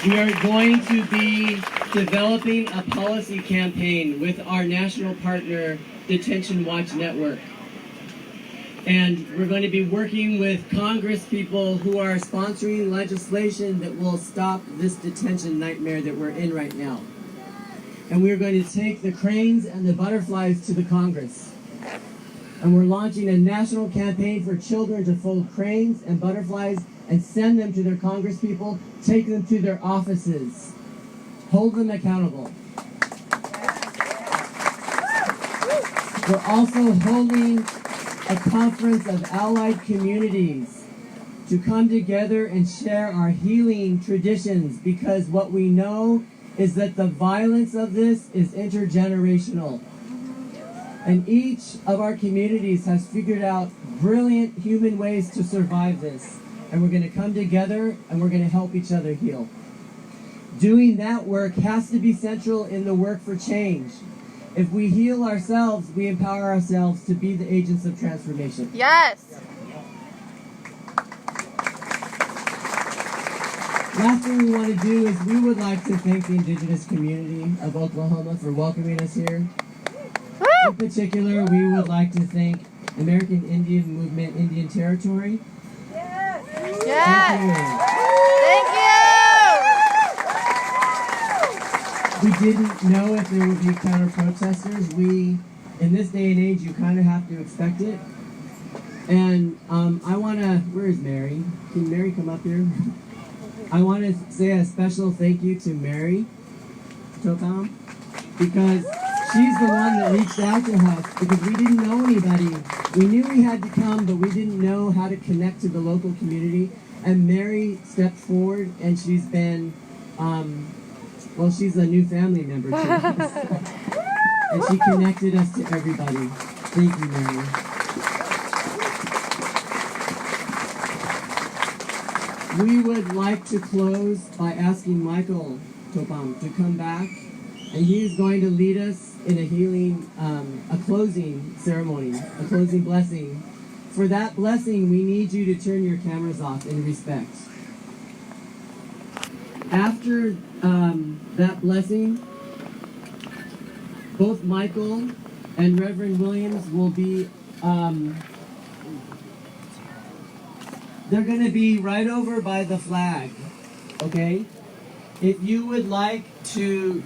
We are going to be developing a policy campaign with our national partner, Detention Watch Network. And we're going to be working with Congress people who are sponsoring legislation that will stop this detention nightmare that we're in right now. And we're going to take the cranes and the butterflies to the Congress. And we're launching a national campaign for children to fold cranes and butterflies and send them to their Congress people, take them to their offices, hold them accountable. We're also holding a conference of allied communities to come together and share our healing traditions, because what we know is that the violence of this is intergenerational. And each of our communities has figured out brilliant human ways to survive this. And we're going to come together and we're going to help each other heal. Doing that work has to be central in the work for change. If we heal ourselves, we empower ourselves to be the agents of transformation. Yes! Last thing we want to do is we would like to thank the indigenous community of Oklahoma for welcoming us here. Woo! In particular, we would like to thank American Indian Movement Indian Territory. Yes! Thank you. We didn't know if there would be counter-protesters. In this day and age, you kind of have to expect it. And I want to, where is Mary? Can Mary come up here? I want to say a special thank you to Mary Topam, because she's the one that reached out to us, because we didn't know anybody. We knew we had to come, but we didn't know how to connect to the local community. And Mary stepped forward, and she's been, well, she's a new family member to us. And she connected us to everybody. Thank you, Mary. We would like to close by asking Michael Topam to come back, and he is going to lead us in a healing, a closing ceremony, a closing blessing. For that blessing, we need you to turn your cameras off in respect. After that blessing, both Michael and Reverend Williams will be, they're going to be right over by the flag, okay? If you would like to